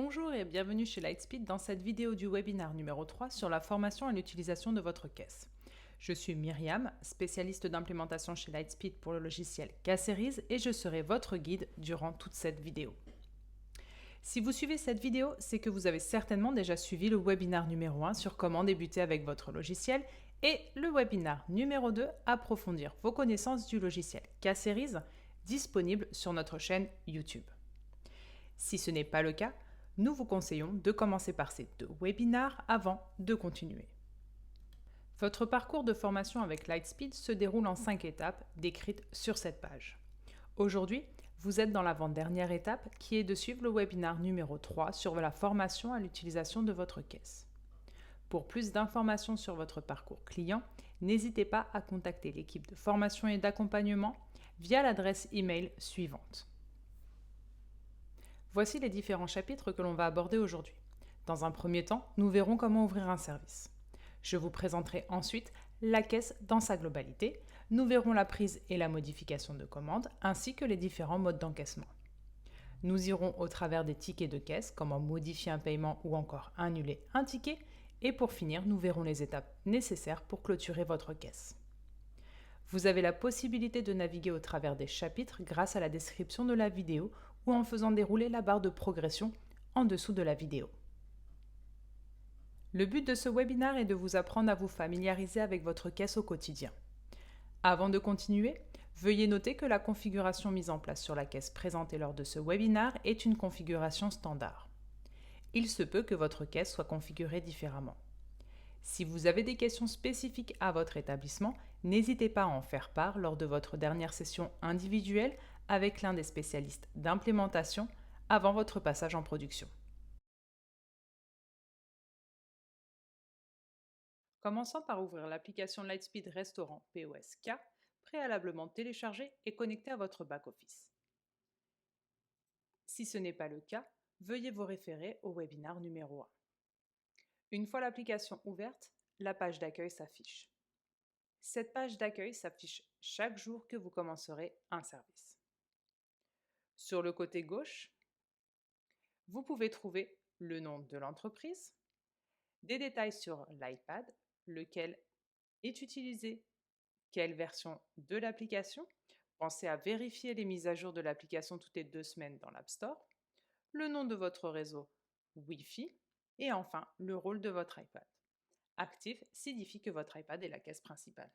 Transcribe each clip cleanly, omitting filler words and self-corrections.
Bonjour et bienvenue chez Lightspeed dans cette vidéo du webinaire numéro 3 sur la formation et l'utilisation de votre caisse. Je suis Myriam, spécialiste d'implémentation chez Lightspeed pour le logiciel K-Series et je serai votre guide durant toute cette vidéo. Si vous suivez cette vidéo, c'est que vous avez certainement déjà suivi le webinaire numéro 1 sur comment débuter avec votre logiciel et le webinaire numéro 2, approfondir vos connaissances du logiciel K-Series, disponible sur notre chaîne YouTube. Si ce n'est pas le cas, nous vous conseillons de commencer par ces deux webinaires avant de continuer. Votre parcours de formation avec Lightspeed se déroule en 5 étapes décrites sur cette page. Aujourd'hui, vous êtes dans l'avant-dernière étape qui est de suivre le webinaire numéro 3 sur la formation à l'utilisation de votre caisse. Pour plus d'informations sur votre parcours client, n'hésitez pas à contacter l'équipe de formation et d'accompagnement via l'adresse email suivante. Voici les différents chapitres que l'on va aborder aujourd'hui. Dans un premier temps, nous verrons comment ouvrir un service. Je vous présenterai ensuite la caisse dans sa globalité. Nous verrons la prise et la modification de commandes, ainsi que les différents modes d'encaissement. Nous irons au travers des tickets de caisse, comment modifier un paiement ou encore annuler un ticket. Et pour finir, nous verrons les étapes nécessaires pour clôturer votre caisse. Vous avez la possibilité de naviguer au travers des chapitres grâce à la description de la vidéo ou en faisant dérouler la barre de progression en dessous de la vidéo. Le but de ce webinaire est de vous apprendre à vous familiariser avec votre caisse au quotidien. Avant de continuer, veuillez noter que la configuration mise en place sur la caisse présentée lors de ce webinaire est une configuration standard. Il se peut que votre caisse soit configurée différemment. Si vous avez des questions spécifiques à votre établissement, n'hésitez pas à en faire part lors de votre dernière session individuelle avec l'un des spécialistes d'implémentation avant votre passage en production. Commençons par ouvrir l'application Lightspeed Restaurant POS-K, préalablement téléchargée et connectée à votre back-office. Si ce n'est pas le cas, veuillez vous référer au webinaire numéro 1. Une fois l'application ouverte, la page d'accueil s'affiche. Cette page d'accueil s'affiche chaque jour que vous commencerez un service. Sur le côté gauche, vous pouvez trouver le nom de l'entreprise, des détails sur l'iPad, lequel est utilisé, quelle version de l'application. Pensez à vérifier les mises à jour de l'application toutes les 2 semaines dans l'App Store, le nom de votre réseau Wi-Fi et enfin le rôle de votre iPad. Actif signifie que votre iPad est la caisse principale.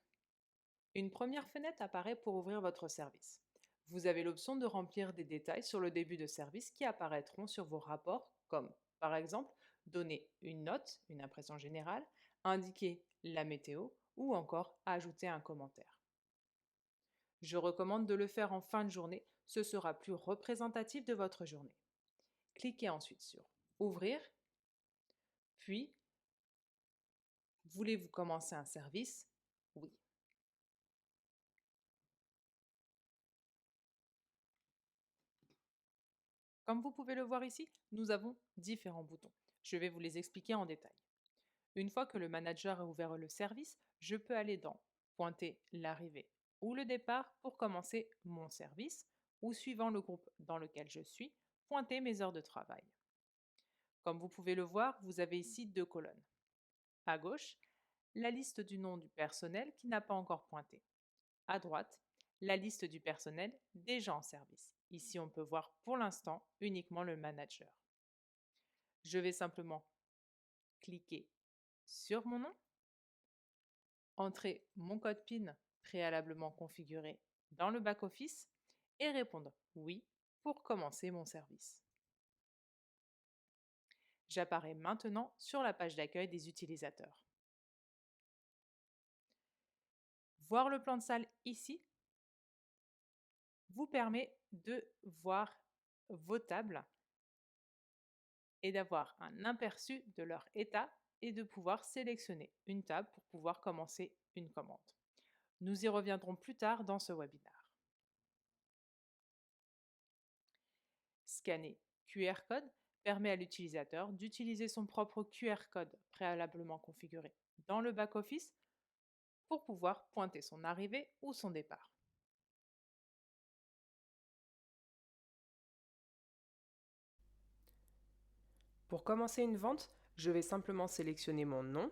Une première fenêtre apparaît pour ouvrir votre service. Vous avez l'option de remplir des détails sur le début de service qui apparaîtront sur vos rapports, comme par exemple donner une note, une impression générale, indiquer la météo ou encore ajouter un commentaire. Je recommande de le faire en fin de journée, ce sera plus représentatif de votre journée. Cliquez ensuite sur Ouvrir, puis voulez-vous commencer un service? Oui. Comme vous pouvez le voir ici, nous avons différents boutons. Je vais vous les expliquer en détail. Une fois que le manager a ouvert le service, je peux aller dans Pointer l'arrivée ou le départ pour commencer mon service ou suivant le groupe dans lequel je suis, pointer mes heures de travail. Comme vous pouvez le voir, vous avez ici 2 colonnes. À gauche, la liste du nom du personnel qui n'a pas encore pointé. À droite, la liste du personnel déjà en service. Ici, on peut voir pour l'instant uniquement le manager. Je vais simplement cliquer sur mon nom, entrer mon code PIN préalablement configuré dans le back-office et répondre oui pour commencer mon service. J'apparais maintenant sur la page d'accueil des utilisateurs. Voir le plan de salle ici vous permet de voir vos tables et d'avoir un aperçu de leur état et de pouvoir sélectionner une table pour pouvoir commencer une commande. Nous y reviendrons plus tard dans ce webinaire. Scanner QR code permet à l'utilisateur d'utiliser son propre QR code préalablement configuré dans le back-office pour pouvoir pointer son arrivée ou son départ. Pour commencer une vente, je vais simplement sélectionner mon nom,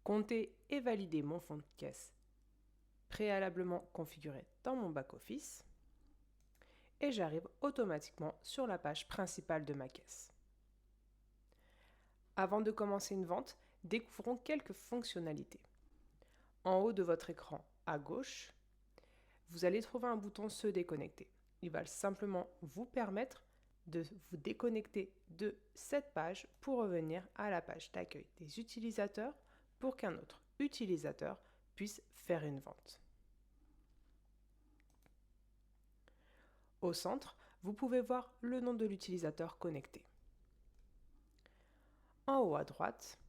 compter et valider mon fonds de caisse préalablement configuré dans mon back-office et j'arrive automatiquement sur la page principale de ma caisse. Avant de commencer une vente, découvrons quelques fonctionnalités. En haut de votre écran à gauche, vous allez trouver un bouton Se déconnecter. Il va simplement vous permettre de vous déconnecter de cette page pour revenir à la page d'accueil des utilisateurs pour qu'un autre utilisateur puisse faire une vente. Au centre, vous pouvez voir le nom de l'utilisateur connecté. En haut à droite,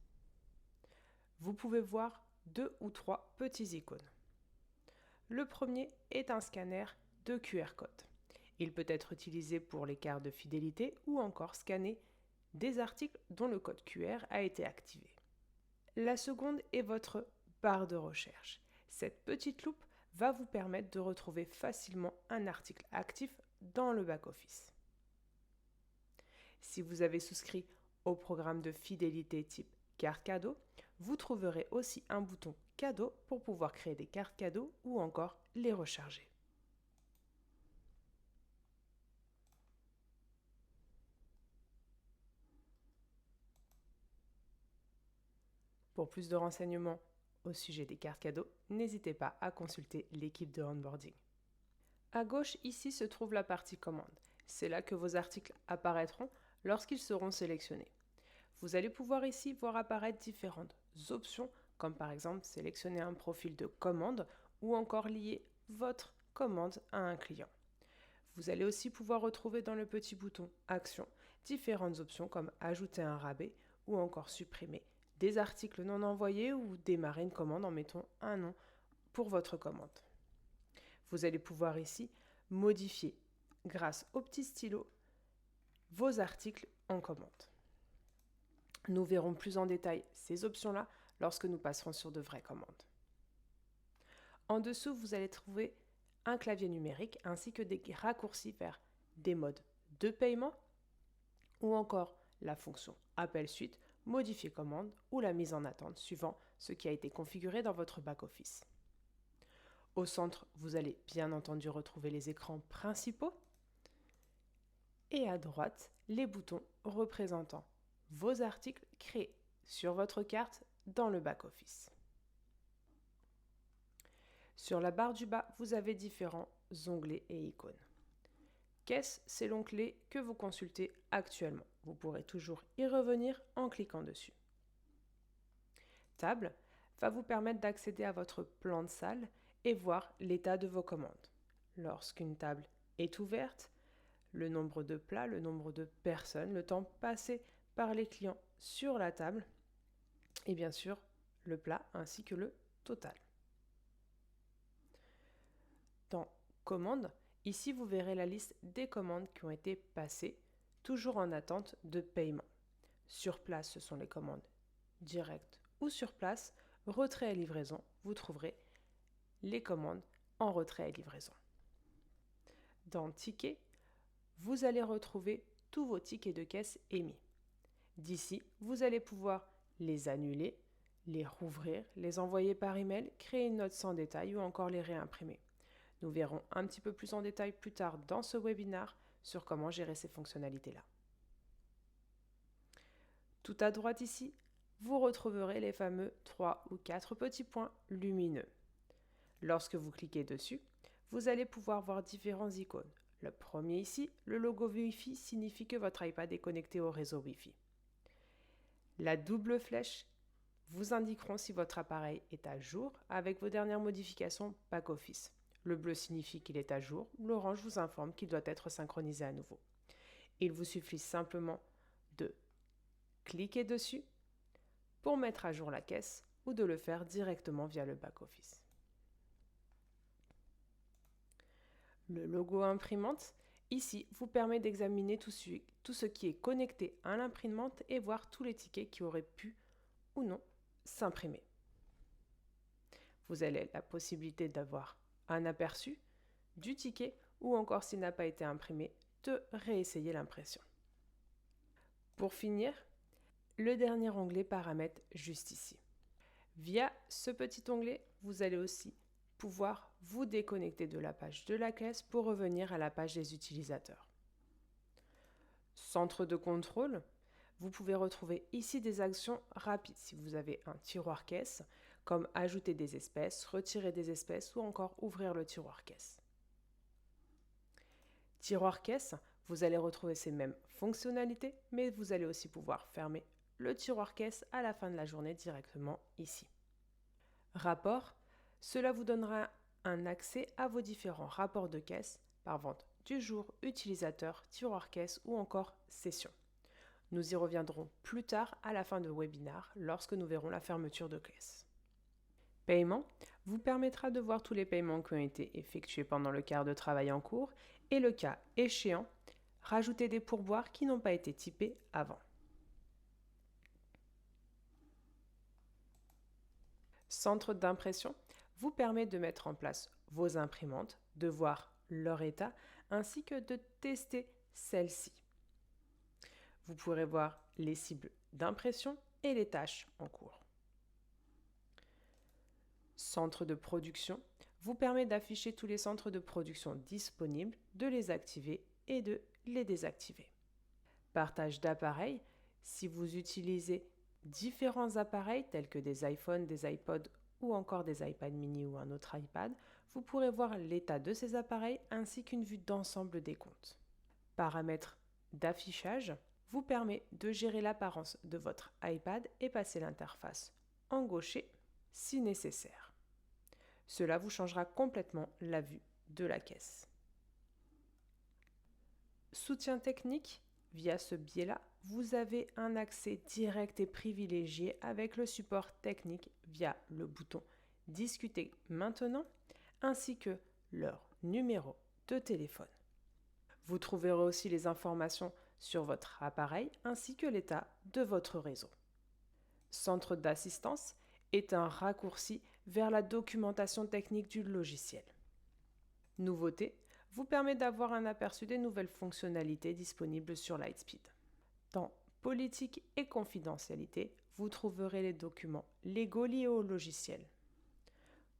vous pouvez voir 2 ou 3 petits icônes. Le premier est un scanner de QR code. Il peut être utilisé pour les cartes de fidélité ou encore scanner des articles dont le code QR a été activé. La seconde est votre barre de recherche. Cette petite loupe va vous permettre de retrouver facilement un article actif dans le back-office. Si vous avez souscrit au programme de fidélité type carte cadeau, vous trouverez aussi un bouton cadeau pour pouvoir créer des cartes cadeaux ou encore les recharger. Pour plus de renseignements au sujet des cartes cadeaux, n'hésitez pas à consulter l'équipe de onboarding. À gauche, ici se trouve la partie commande. C'est là que vos articles apparaîtront lorsqu'ils seront sélectionnés. Vous allez pouvoir ici voir apparaître différentes options, comme par exemple sélectionner un profil de commande ou encore lier votre commande à un client. Vous allez aussi pouvoir retrouver dans le petit bouton Action différentes options comme ajouter un rabais ou encore supprimer des articles non envoyés ou démarrer une commande en mettant un nom pour votre commande. Vous allez pouvoir ici modifier, grâce au petit stylo, vos articles en commande. Nous verrons plus en détail ces options-là lorsque nous passerons sur de vraies commandes. En dessous, vous allez trouver un clavier numérique ainsi que des raccourcis vers des modes de paiement ou encore la fonction appel suite, modifier commande ou la mise en attente suivant ce qui a été configuré dans votre back-office. Au centre, vous allez bien entendu retrouver les écrans principaux et à droite, les boutons représentant vos articles créés sur votre carte dans le back-office. Sur la barre du bas, vous avez différents onglets et icônes. Caisse, c'est l'onglet que vous consultez actuellement. Vous pourrez toujours y revenir en cliquant dessus. Table va vous permettre d'accéder à votre plan de salle et voir l'état de vos commandes. Lorsqu'une table est ouverte, le nombre de plats, le nombre de personnes, le temps passé par les clients sur la table et bien sûr le plat ainsi que le total. Dans Commandes, ici vous verrez la liste des commandes qui ont été passées, toujours en attente de paiement. Sur place, ce sont les commandes directes ou sur place, retrait et livraison, vous trouverez les commandes en retrait et livraison. Dans Tickets, vous allez retrouver tous vos tickets de caisse émis. D'ici, vous allez pouvoir les annuler, les rouvrir, les envoyer par email, créer une note sans détail ou encore les réimprimer. Nous verrons un petit peu plus en détail plus tard dans ce webinaire sur comment gérer ces fonctionnalités-là. Tout à droite ici, vous retrouverez les fameux 3 ou 4 petits points lumineux. Lorsque vous cliquez dessus, vous allez pouvoir voir différents icônes. Le premier ici, le logo Wi-Fi signifie que votre iPad est connecté au réseau Wi-Fi. La double flèche vous indiqueront si votre appareil est à jour avec vos dernières modifications back-office. Le bleu signifie qu'il est à jour, l'orange vous informe qu'il doit être synchronisé à nouveau. Il vous suffit simplement de cliquer dessus pour mettre à jour la caisse ou de le faire directement via le back-office. Le logo imprimante, ici, vous permet d'examiner tout ce qui est connecté à l'imprimante et voir tous les tickets qui auraient pu ou non s'imprimer. Vous avez la possibilité d'avoir un aperçu du ticket ou encore s'il n'a pas été imprimé, de réessayer l'impression. Pour finir, le dernier onglet Paramètres juste ici. Via ce petit onglet, vous allez aussi pouvoir vous déconnecter de la page de la caisse pour revenir à la page des utilisateurs. Centre de contrôle, vous pouvez retrouver ici des actions rapides si vous avez un tiroir caisse, comme ajouter des espèces, retirer des espèces ou encore ouvrir le tiroir caisse. Tiroir caisse, vous allez retrouver ces mêmes fonctionnalités, mais vous allez aussi pouvoir fermer le tiroir caisse à la fin de la journée directement ici. Rapport, cela vous donnera un accès à vos différents rapports de caisse par vente du jour, utilisateur, tiroir caisse ou encore session. Nous y reviendrons plus tard à la fin de webinaire lorsque nous verrons la fermeture de caisse. Paiement vous permettra de voir tous les paiements qui ont été effectués pendant le quart de travail en cours et le cas échéant, rajouter des pourboires qui n'ont pas été typés avant. Centre d'impression vous permet de mettre en place vos imprimantes, de voir leur état ainsi que de tester celles-ci. Vous pourrez voir les cibles d'impression et les tâches en cours. Centre de production vous permet d'afficher tous les centres de production disponibles, de les activer et de les désactiver. Partage d'appareils, si vous utilisez différents appareils tels que des iPhones, des iPods ou encore des iPad mini ou un autre iPad, vous pourrez voir l'état de ces appareils ainsi qu'une vue d'ensemble des comptes. Paramètres d'affichage vous permet de gérer l'apparence de votre iPad et passer l'interface en gaucher si nécessaire. Cela vous changera complètement la vue de la caisse. Soutien technique, via ce biais-là, vous avez un accès direct et privilégié avec le support technique via le bouton « Discuter maintenant » ainsi que leur numéro de téléphone. Vous trouverez aussi les informations sur votre appareil ainsi que l'état de votre réseau. Centre d'assistance est un raccourci vers la documentation technique du logiciel. Nouveauté vous permet d'avoir un aperçu des nouvelles fonctionnalités disponibles sur Lightspeed. Dans Politique et confidentialité, vous trouverez les documents légaux liés au logiciel.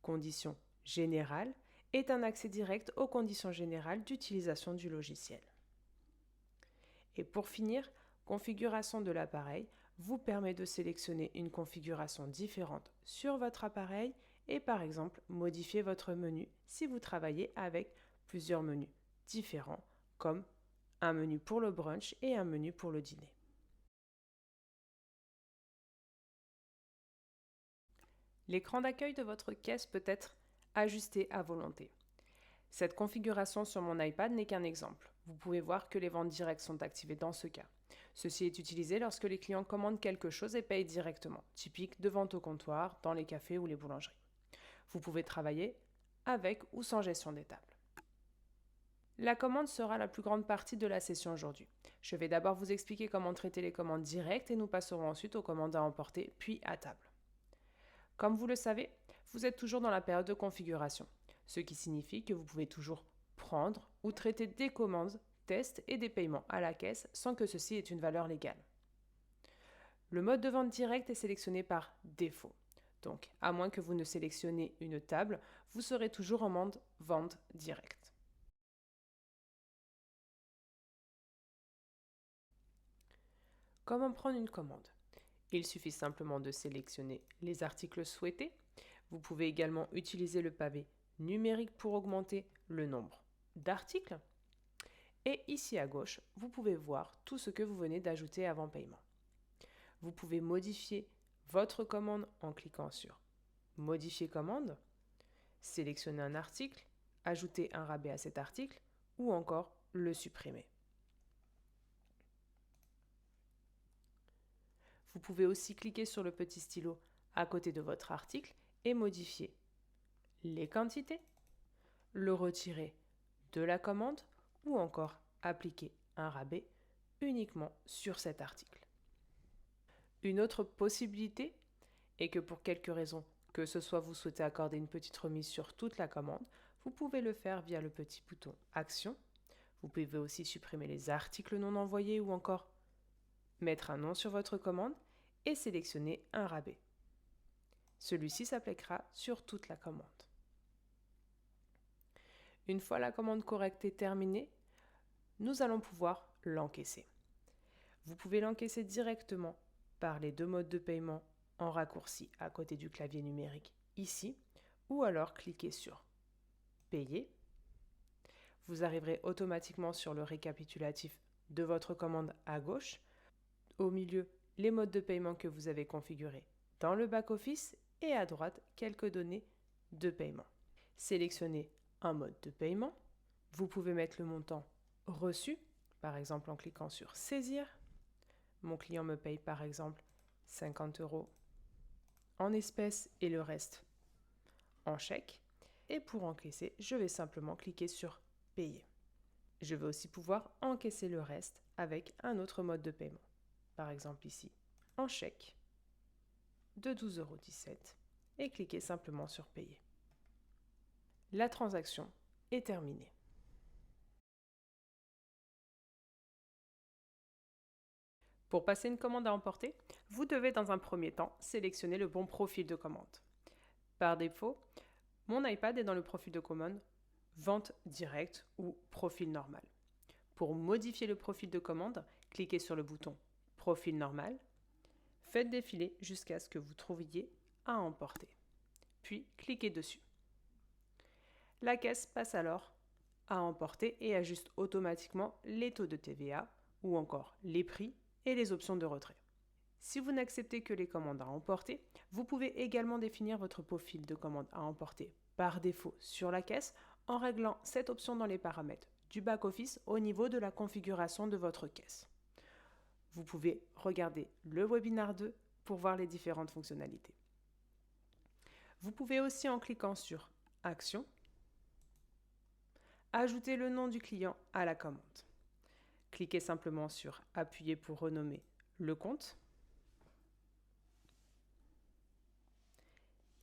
Conditions générales est un accès direct aux conditions générales d'utilisation du logiciel. Et pour finir, configuration de l'appareil vous permet de sélectionner une configuration différente sur votre appareil et par exemple modifier votre menu si vous travaillez avec plusieurs menus différents comme un menu pour le brunch et un menu pour le dîner. L'écran d'accueil de votre caisse peut être ajusté à volonté. Cette configuration sur mon iPad n'est qu'un exemple. Vous pouvez voir que les ventes directes sont activées dans ce cas. Ceci est utilisé lorsque les clients commandent quelque chose et payent directement, typique de vente au comptoir, dans les cafés ou les boulangeries. Vous pouvez travailler avec ou sans gestion des tables. La commande sera la plus grande partie de la session aujourd'hui. Je vais d'abord vous expliquer comment traiter les commandes directes et nous passerons ensuite aux commandes à emporter, puis à table. Comme vous le savez, vous êtes toujours dans la période de configuration, ce qui signifie que vous pouvez toujours prendre ou traiter des commandes, tests et des paiements à la caisse sans que ceci ait une valeur légale. Le mode de vente direct est sélectionné par défaut. Donc, à moins que vous ne sélectionnez une table, vous serez toujours en mode vente directe. Comment prendre une commande? Il suffit simplement de sélectionner les articles souhaités. Vous pouvez également utiliser le pavé numérique pour augmenter le nombre d'articles. Et ici à gauche, vous pouvez voir tout ce que vous venez d'ajouter avant paiement. Vous pouvez modifier votre commande en cliquant sur « Modifier commande », sélectionner un article, ajouter un rabais à cet article ou encore le supprimer. Vous pouvez aussi cliquer sur le petit stylo à côté de votre article et modifier les quantités, le retirer de la commande ou encore appliquer un rabais uniquement sur cet article. Une autre possibilité est que pour quelque raison, que ce soit vous souhaitez accorder une petite remise sur toute la commande, vous pouvez le faire via le petit bouton Action. Vous pouvez aussi supprimer les articles non envoyés ou encore mettre un nom sur votre commande et sélectionner un rabais. Celui-ci s'appliquera sur toute la commande. Une fois la commande correcte est terminée, nous allons pouvoir l'encaisser. Vous pouvez l'encaisser directement par les deux modes de paiement en raccourci à côté du clavier numérique ici, ou alors cliquez sur Payer. Vous arriverez automatiquement sur le récapitulatif de votre commande à gauche. Au milieu, les modes de paiement que vous avez configurés dans le back-office et à droite, quelques données de paiement. Sélectionnez un mode de paiement. Vous pouvez mettre le montant reçu, par exemple en cliquant sur Saisir. Mon client me paye par exemple 50 € en espèces et le reste en chèque. Et pour encaisser, je vais simplement cliquer sur Payer. Je vais aussi pouvoir encaisser le reste avec un autre mode de paiement. Par exemple ici, en chèque de 12,17 € et cliquez simplement sur Payer. La transaction est terminée. Pour passer une commande à emporter, vous devez dans un premier temps sélectionner le bon profil de commande. Par défaut, mon iPad est dans le profil de commande Vente directe ou profil normal. Pour modifier le profil de commande, cliquez sur le bouton Profil normal, faites défiler jusqu'à ce que vous trouviez à emporter, puis cliquez dessus. La caisse passe alors à emporter et ajuste automatiquement les taux de TVA ou encore les prix et les options de retrait. Si vous n'acceptez que les commandes à emporter, vous pouvez également définir votre profil de commande à emporter par défaut sur la caisse en réglant cette option dans les paramètres du back-office au niveau de la configuration de votre caisse. Vous pouvez regarder le webinaire 2 pour voir les différentes fonctionnalités. Vous pouvez aussi, en cliquant sur Action, ajouter le nom du client à la commande. Cliquez simplement sur Appuyer pour renommer le compte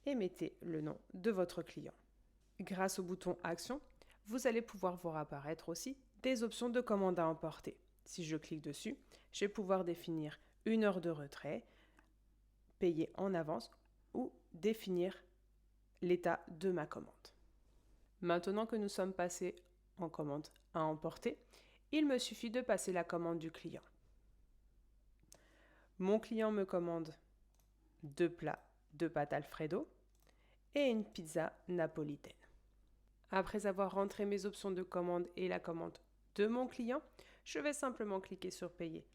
et mettez le nom de votre client. Grâce au bouton Action, vous allez pouvoir voir apparaître aussi des options de commande à emporter. Si je clique dessus, je vais pouvoir définir une heure de retrait, payer en avance ou définir l'état de ma commande. Maintenant que nous sommes passés en commande à emporter, il me suffit de passer la commande du client. Mon client me commande 2 plats de pâtes Alfredo et une pizza napolitaine. Après avoir rentré mes options de commande et la commande de mon client, je vais simplement cliquer sur Payer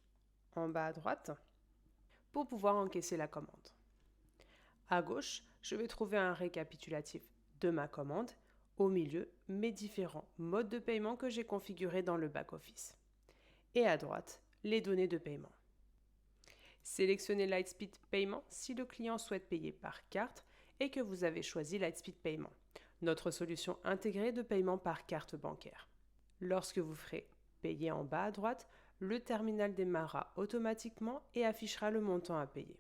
en bas à droite pour pouvoir encaisser la commande. À gauche, je vais trouver un récapitulatif de ma commande. Au milieu, mes différents modes de paiement que j'ai configurés dans le back-office. Et à droite, les données de paiement. Sélectionnez Lightspeed Paiement si le client souhaite payer par carte et que vous avez choisi Lightspeed Paiement, notre solution intégrée de paiement par carte bancaire. Lorsque vous ferez payer en bas à droite, le terminal démarrera automatiquement et affichera le montant à payer.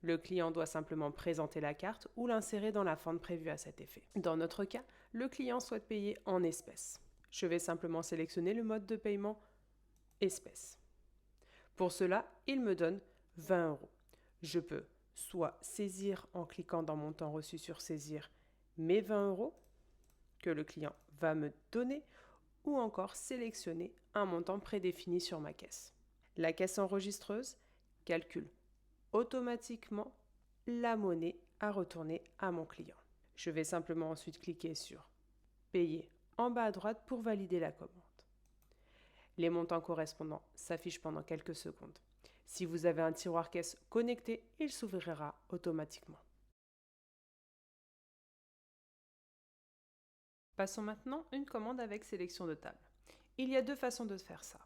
Le client doit simplement présenter la carte ou l'insérer dans la fente prévue à cet effet. Dans notre cas, le client souhaite payer en espèces. Je vais simplement sélectionner le mode de paiement espèces. Pour cela, il me donne 20 €. Je peux soit saisir en cliquant dans Montant reçu sur Saisir mes 20 € que le client va me donner ou encore sélectionner un montant prédéfini sur ma caisse. La caisse enregistreuse calcule automatiquement la monnaie à retourner à mon client. Je vais simplement ensuite cliquer sur Payer en bas à droite pour valider la commande. Les montants correspondants s'affichent pendant quelques secondes. Si vous avez un tiroir caisse connecté, il s'ouvrira automatiquement. Passons maintenant une commande avec sélection de table. Il y a 2 façons de faire ça.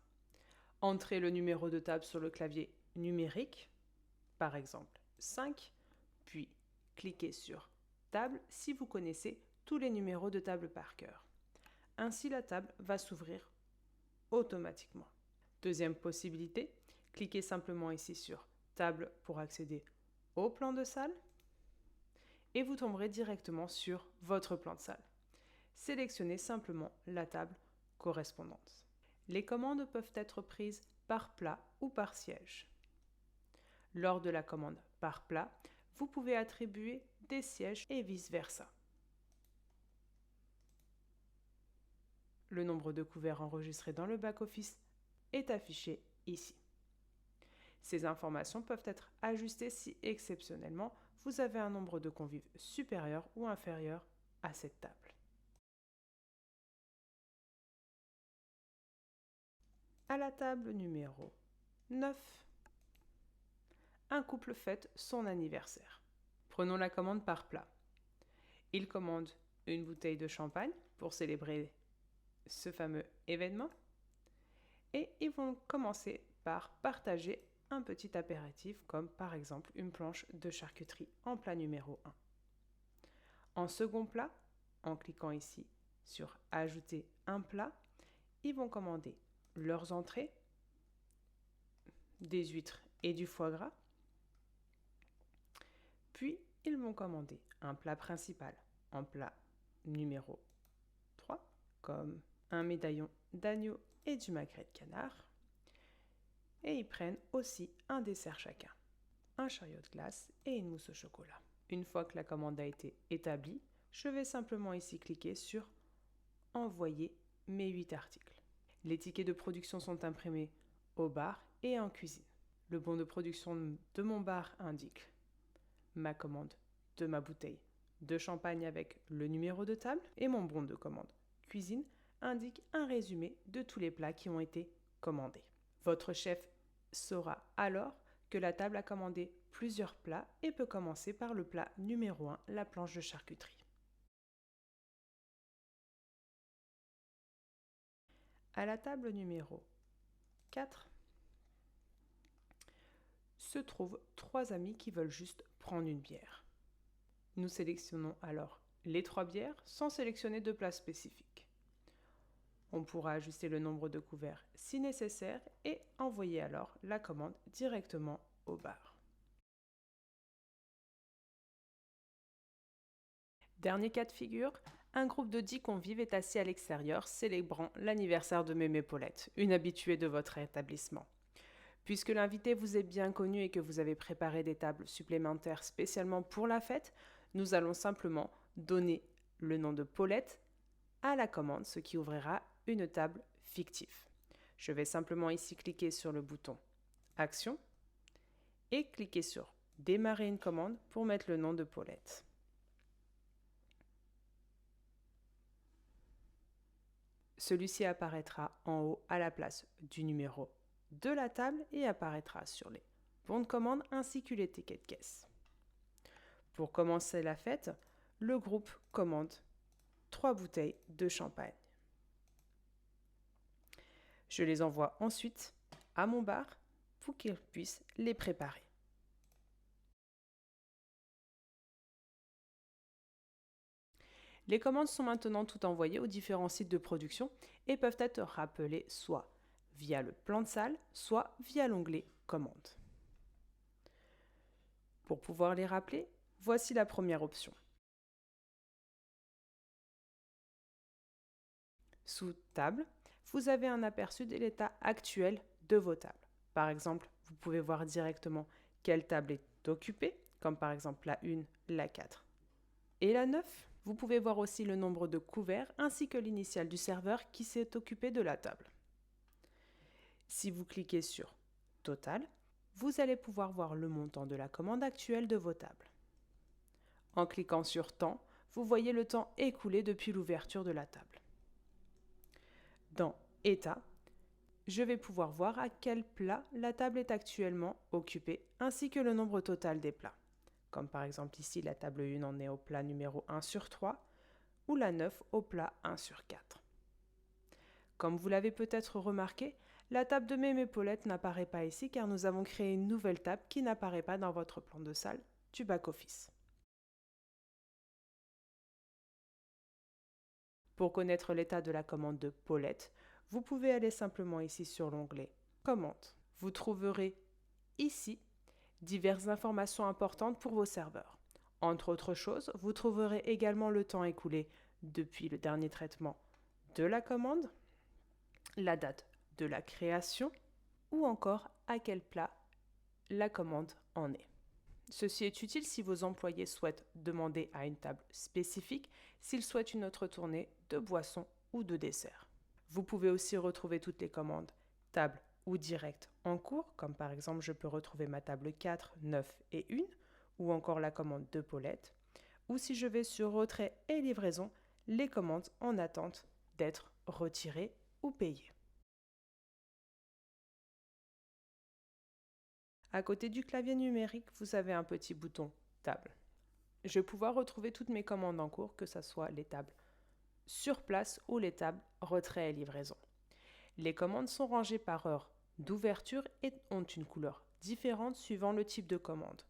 Entrez le numéro de table sur le clavier numérique, par exemple 5, puis cliquez sur Table si vous connaissez tous les numéros de table par cœur. Ainsi, la table va s'ouvrir automatiquement. Deuxième possibilité, cliquez simplement ici sur Table pour accéder au plan de salle et vous tomberez directement sur votre plan de salle. Sélectionnez simplement la table correspondante. Les commandes peuvent être prises par plat ou par siège. Lors de la commande par plat, vous pouvez attribuer des sièges et vice-versa. Le nombre de couverts enregistrés dans le back-office est affiché ici. Ces informations peuvent être ajustées si exceptionnellement vous avez un nombre de convives supérieur ou inférieur à cette table. À la table numéro 9, un couple fête son anniversaire. Prenons la commande par plat. Ils commandent une bouteille de champagne pour célébrer ce fameux événement et ils vont commencer par partager un petit apéritif comme par exemple une planche de charcuterie en plat numéro 1. En second plat, en cliquant ici sur Ajouter un plat, ils vont commander leurs entrées, des huîtres et du foie gras. Puis, ils vont commander un plat principal en plat numéro 3, comme un médaillon d'agneau et du magret de canard. Et ils prennent aussi un dessert chacun, un chariot de glace et une mousse au chocolat. Une fois que la commande a été établie, je vais simplement ici cliquer sur « Envoyer mes 8 articles ». Les tickets de production sont imprimés au bar et en cuisine. Le bon de production de mon bar indique ma commande de ma bouteille de champagne avec le numéro de table et mon bon de commande cuisine indique un résumé de tous les plats qui ont été commandés. Votre chef saura alors que la table a commandé plusieurs plats et peut commencer par le plat numéro 1, la planche de charcuterie. À la table numéro 4 se trouvent 3 amis qui veulent juste prendre une bière. Nous sélectionnons alors les 3 bières sans sélectionner de plats spécifiques. On pourra ajuster le nombre de couverts si nécessaire et envoyer alors la commande directement au bar. Dernier cas de figure, un groupe de 10 convives est assis à l'extérieur célébrant l'anniversaire de Mémé Paulette, une habituée de votre établissement. Puisque l'invité vous est bien connu et que vous avez préparé des tables supplémentaires spécialement pour la fête, nous allons simplement donner le nom de Paulette à la commande, ce qui ouvrira une table fictive. Je vais simplement ici cliquer sur le bouton Action et cliquer sur Démarrer une commande pour mettre le nom de Paulette. Celui-ci apparaîtra en haut à la place du numéro de la table et apparaîtra sur les bons de commande ainsi que les tickets de caisse. Pour commencer la fête, le groupe commande 3 bouteilles de champagne. Je les envoie ensuite à mon bar pour qu'ils puissent les préparer. Les commandes sont maintenant toutes envoyées aux différents sites de production et peuvent être rappelées soit via le plan de salle, soit via l'onglet Commandes. Pour pouvoir les rappeler, voici la première option. Sous Table, vous avez un aperçu de l'état actuel de vos tables. Par exemple, vous pouvez voir directement quelle table est occupée, comme par exemple la 1, la 4 et la 9. Vous pouvez voir aussi le nombre de couverts ainsi que l'initiale du serveur qui s'est occupé de la table. Si vous cliquez sur Total, vous allez pouvoir voir le montant de la commande actuelle de vos tables. En cliquant sur Temps, vous voyez le temps écoulé depuis l'ouverture de la table. Dans État, je vais pouvoir voir à quel plat la table est actuellement occupée ainsi que le nombre total des plats. Comme par exemple ici, la table 1 en est au plat numéro 1 sur 3 ou la 9 au plat 1 sur 4. Comme vous l'avez peut-être remarqué, la table de Mémé Paulette n'apparaît pas ici car nous avons créé une nouvelle table qui n'apparaît pas dans votre plan de salle du back-office. Pour connaître l'état de la commande de Paulette, vous pouvez aller simplement ici sur l'onglet Commande. Vous trouverez ici diverses informations importantes pour vos serveurs. Entre autres choses, vous trouverez également le temps écoulé depuis le dernier traitement de la commande, la date de la création ou encore à quel plat la commande en est. Ceci est utile si vos employés souhaitent demander à une table spécifique s'ils souhaitent une autre tournée de boissons ou de desserts. Vous pouvez aussi retrouver toutes les commandes table ou direct en cours, comme par exemple je peux retrouver ma table 4, 9 et 1, ou encore la commande de Paulette, ou si je vais sur retrait et livraison, les commandes en attente d'être retirées ou payées. À côté du clavier numérique, vous avez un petit bouton table. Je vais pouvoir retrouver toutes mes commandes en cours, que ce soit les tables sur place ou les tables retrait et livraison. Les commandes sont rangées par heure d'ouverture et ont une couleur différente suivant le type de commande.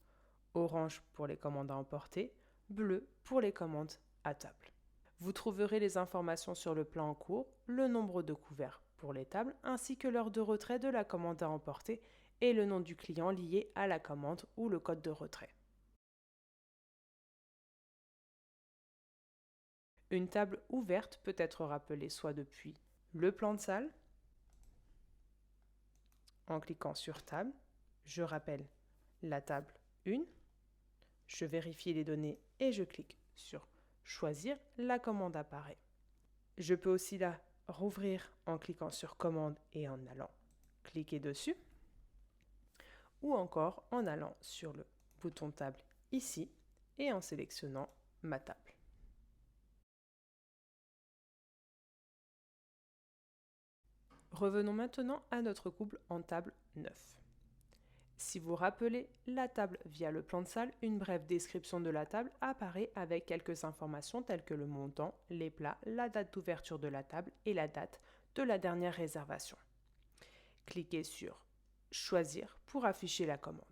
Orange pour les commandes à emporter, bleu pour les commandes à table. Vous trouverez les informations sur le plan en cours, le nombre de couverts pour les tables, ainsi que l'heure de retrait de la commande à emporter et le nom du client lié à la commande ou le code de retrait. Une table ouverte peut être rappelée soit depuis le plan de salle, en cliquant sur table, je rappelle la table 1, je vérifie les données et je clique sur choisir, la commande apparaît. Je peux aussi la rouvrir en cliquant sur commande et en allant cliquer dessus, ou encore en allant sur le bouton table ici et en sélectionnant ma table. Revenons maintenant à notre couple en table 9. Si vous rappelez la table via le plan de salle, une brève description de la table apparaît avec quelques informations telles que le montant, les plats, la date d'ouverture de la table et la date de la dernière réservation. Cliquez sur Choisir pour afficher la commande.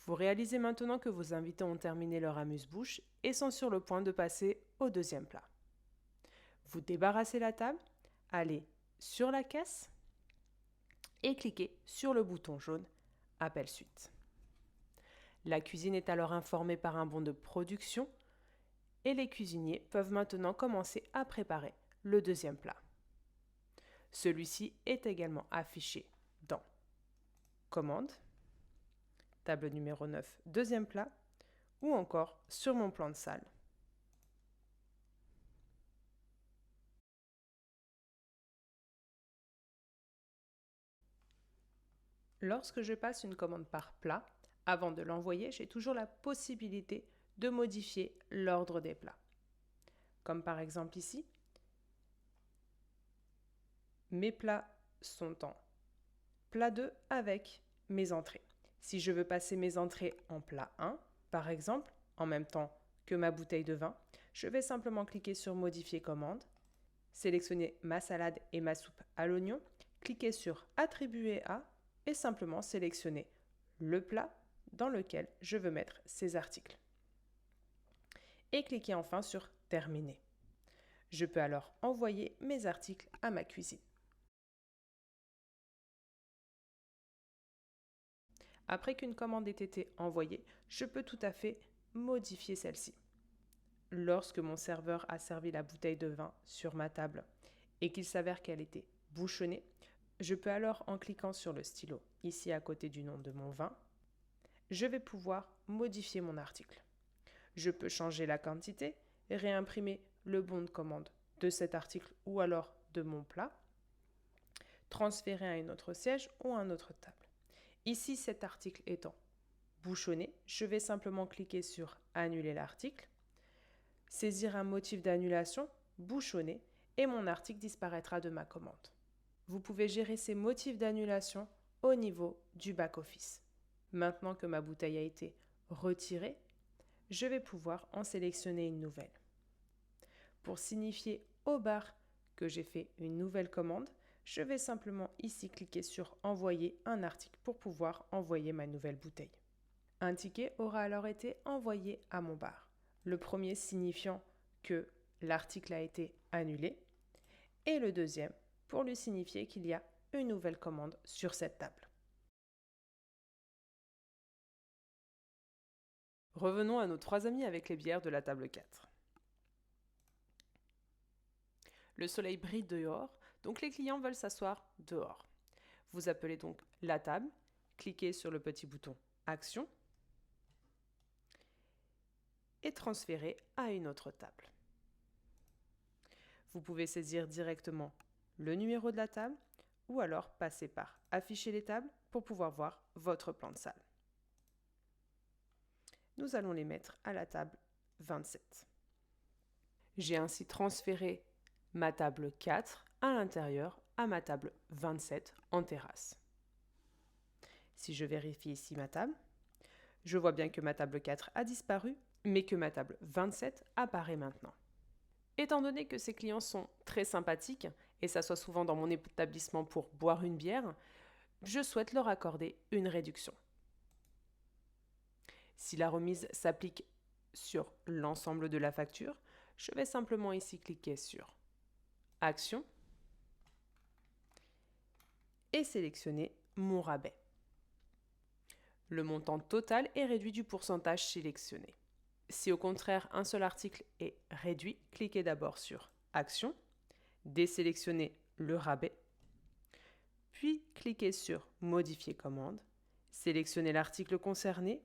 Vous réalisez maintenant que vos invités ont terminé leur amuse-bouche et sont sur le point de passer au deuxième plat. Vous débarrassez la table, allez sur la caisse et cliquez sur le bouton jaune Appel suite. La cuisine est alors informée par un bon de production et les cuisiniers peuvent maintenant commencer à préparer le deuxième plat. Celui-ci est également affiché dans Commande, table numéro 9, deuxième plat, ou encore sur mon plan de salle. Lorsque je passe une commande par plat, avant de l'envoyer, j'ai toujours la possibilité de modifier l'ordre des plats. Comme par exemple ici, mes plats sont en plat 2 avec mes entrées. Si je veux passer mes entrées en plat 1, par exemple, en même temps que ma bouteille de vin, je vais simplement cliquer sur Modifier commande, sélectionner ma salade et ma soupe à l'oignon, cliquer sur Attribuer à et simplement sélectionner le plat dans lequel je veux mettre ces articles. Et cliquer enfin sur Terminer. Je peux alors envoyer mes articles à ma cuisine. Après qu'une commande ait été envoyée, je peux tout à fait modifier celle-ci. Lorsque mon serveur a servi la bouteille de vin sur ma table et qu'il s'avère qu'elle était bouchonnée, je peux alors, en cliquant sur le stylo ici à côté du nom de mon vin, je vais pouvoir modifier mon article. Je peux changer la quantité, réimprimer le bon de commande de cet article ou alors de mon plat, transférer à un autre siège ou à une autre table. Ici, cet article étant bouchonné, je vais simplement cliquer sur Annuler l'article, saisir un motif d'annulation, bouchonner, et mon article disparaîtra de ma commande. Vous pouvez gérer ces motifs d'annulation au niveau du back-office. Maintenant que ma bouteille a été retirée, je vais pouvoir en sélectionner une nouvelle. Pour signifier au bar que j'ai fait une nouvelle commande, je vais simplement ici cliquer sur Envoyer un article pour pouvoir envoyer ma nouvelle bouteille. Un ticket aura alors été envoyé à mon bar. Le premier signifiant que l'article a été annulé et le deuxième pour lui signifier qu'il y a une nouvelle commande sur cette table. Revenons à nos 3 amis avec les bières de la table 4. Le soleil brille dehors, donc les clients veulent s'asseoir dehors. Vous appelez donc la table, cliquez sur le petit bouton Action et transférer à une autre table. Vous pouvez saisir directement le numéro de la table ou alors passer par Afficher les tables pour pouvoir voir votre plan de salle. Nous allons les mettre à la table 27. J'ai ainsi transféré ma table 4 à l'intérieur à ma table 27 en terrasse. Si je vérifie ici ma table, je vois bien que ma table 4 a disparu, mais que ma table 27 apparaît maintenant. Étant donné que ces clients sont très sympathiques et s'assoient souvent dans mon établissement pour boire une bière, je souhaite leur accorder une réduction. Si la remise s'applique sur l'ensemble de la facture, je vais simplement ici cliquer sur Action et sélectionner mon rabais. Le montant total est réduit du pourcentage sélectionné. Si au contraire un seul article est réduit, cliquez d'abord sur Action, désélectionnez le rabais, puis cliquez sur Modifier commande, sélectionnez l'article concerné,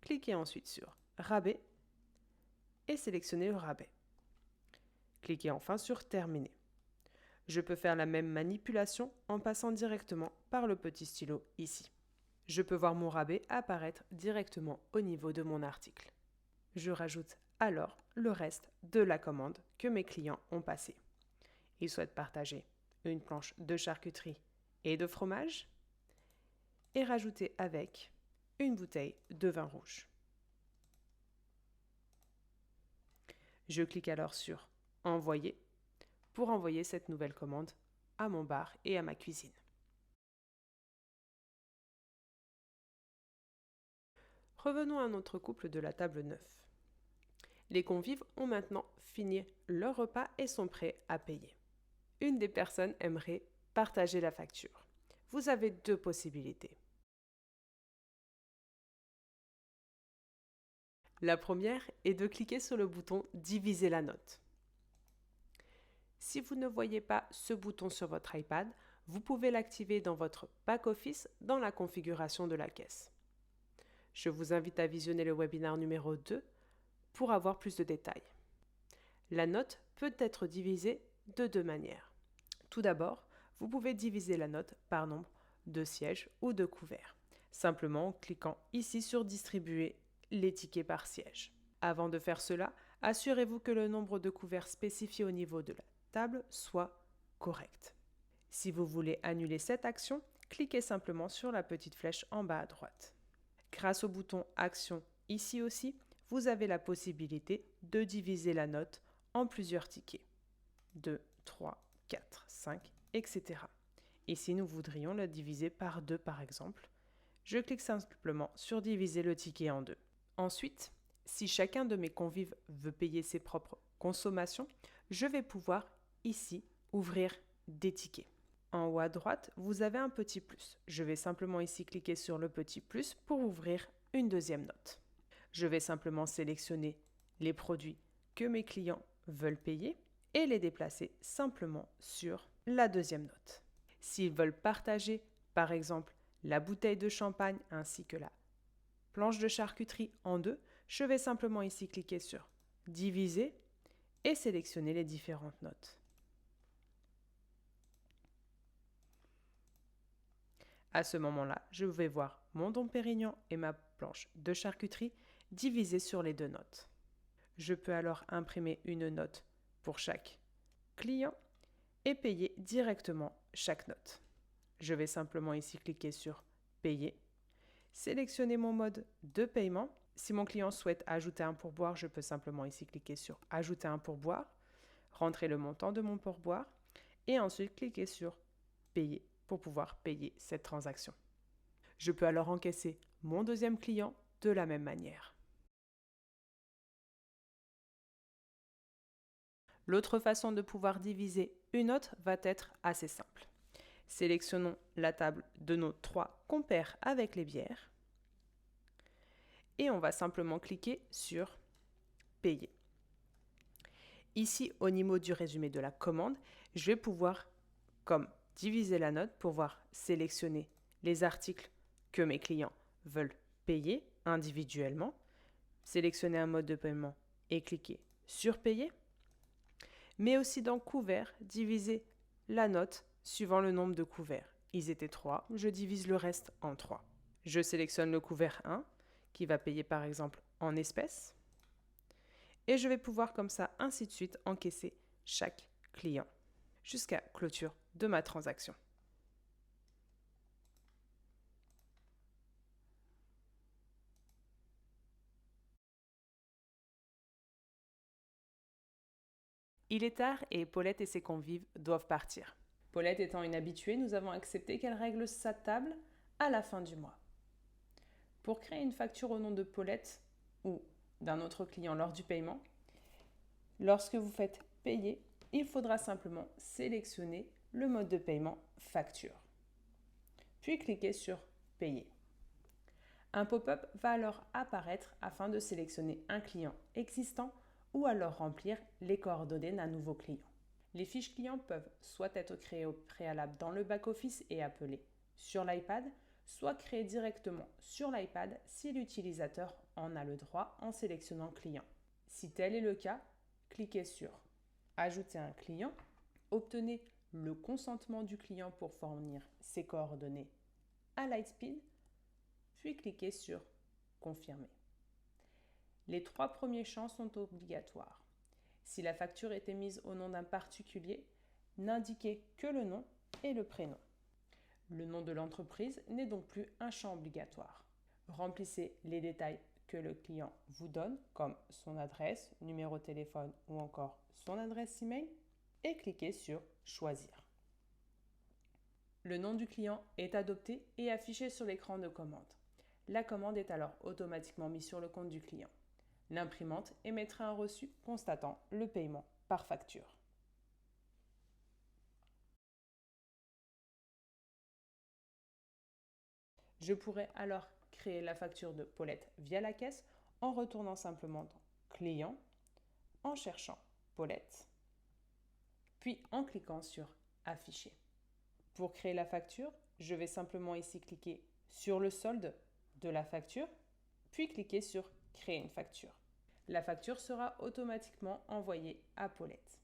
cliquez ensuite sur Rabais et sélectionnez le rabais. Cliquez enfin sur Terminer. Je peux faire la même manipulation en passant directement par le petit stylo ici. Je peux voir mon rabais apparaître directement au niveau de mon article. Je rajoute alors le reste de la commande que mes clients ont passée. Ils souhaitent partager une planche de charcuterie et de fromage et rajouter avec une bouteille de vin rouge. Je clique alors sur Envoyer pour envoyer cette nouvelle commande à mon bar et à ma cuisine. Revenons à notre couple de la table 9. Les convives ont maintenant fini leur repas et sont prêts à payer. Une des personnes aimerait partager la facture. Vous avez deux possibilités. La première est de cliquer sur le bouton « Diviser la note ». Si vous ne voyez pas ce bouton sur votre iPad, vous pouvez l'activer dans votre back-office dans la configuration de la caisse. Je vous invite à visionner le webinaire numéro 2 pour avoir plus de détails. La note peut être divisée de deux manières. Tout d'abord, vous pouvez diviser la note par nombre de sièges ou de couverts, simplement en cliquant ici sur « Distribuer les tickets par siège ». Avant de faire cela, assurez-vous que le nombre de couverts spécifié au niveau de la table soit correct. Si vous voulez annuler cette action, cliquez simplement sur la petite flèche en bas à droite. Grâce au bouton Action ici aussi, vous avez la possibilité de diviser la note en plusieurs tickets. 2, 3, 4, 5, etc. Ici, nous voudrions la diviser par 2 par exemple. Je clique simplement sur Diviser le ticket en 2. Ensuite, si chacun de mes convives veut payer ses propres consommations, je vais pouvoir ici ouvrir des tickets. En haut à droite, vous avez un petit plus. Je vais simplement ici cliquer sur le petit plus pour ouvrir une deuxième note. Je vais simplement sélectionner les produits que mes clients veulent payer et les déplacer simplement sur la deuxième note. S'ils veulent partager, par exemple, la bouteille de champagne ainsi que la planche de charcuterie en deux, je vais simplement ici cliquer sur Diviser et sélectionner les différentes notes. À ce moment-là, je vais voir mon Dom Pérignon et ma planche de charcuterie divisés sur les deux notes. Je peux alors imprimer une note pour chaque client et payer directement chaque note. Je vais simplement ici cliquer sur Payer, sélectionner mon mode de paiement. Si mon client souhaite ajouter un pourboire, je peux simplement ici cliquer sur Ajouter un pourboire, rentrer le montant de mon pourboire et ensuite cliquer sur Payer pour pouvoir payer cette transaction. Je peux alors encaisser mon deuxième client de la même manière. L'autre façon de pouvoir diviser une note va être assez simple. Sélectionnons la table de nos 3 compères avec les bières et on va simplement cliquer sur Payer. Ici, au niveau du résumé de la commande, je vais pouvoir, comme diviser la note, pouvoir sélectionner les articles que mes clients veulent payer individuellement, sélectionner un mode de paiement et cliquer sur Payer. Mais aussi dans Couvert, diviser la note suivant le nombre de couverts. Ils étaient 3, je divise le reste en 3. Je sélectionne le couvert 1, qui va payer par exemple en espèces. Et je vais pouvoir comme ça, ainsi de suite, encaisser chaque client jusqu'à clôture de ma transaction. Il est tard et Paulette et ses convives doivent partir. Paulette étant une habituée, nous avons accepté qu'elle règle sa table à la fin du mois. Pour créer une facture au nom de Paulette ou d'un autre client lors du paiement, lorsque vous faites payer, il faudra simplement sélectionner le mode de paiement facture. Puis cliquer sur Payer. Un pop-up va alors apparaître afin de sélectionner un client existant ou alors remplir les coordonnées d'un nouveau client. Les fiches clients peuvent soit être créées au préalable dans le back-office et appelées sur l'iPad, soit créées directement sur l'iPad si l'utilisateur en a le droit en sélectionnant client. Si tel est le cas, cliquez sur Ajouter un client, obtenez le consentement du client pour fournir ses coordonnées à Lightspeed, puis cliquez sur Confirmer. Les 3 premiers champs sont obligatoires. Si la facture est émise au nom d'un particulier, n'indiquez que le nom et le prénom. Le nom de l'entreprise n'est donc plus un champ obligatoire. Remplissez les détails que le client vous donne, comme son adresse, numéro de téléphone ou encore son adresse email, et cliquez sur Choisir. Le nom du client est adopté et affiché sur l'écran de commande. La commande est alors automatiquement mise sur le compte du client. L'imprimante émettra un reçu constatant le paiement par facture. Je pourrais alors créer la facture de Paulette via la caisse en retournant simplement dans Client, en cherchant Paulette, puis en cliquant sur Afficher. Pour créer la facture, je vais simplement ici cliquer sur le solde de la facture, puis cliquer sur Créer une facture. La facture sera automatiquement envoyée à Paulette.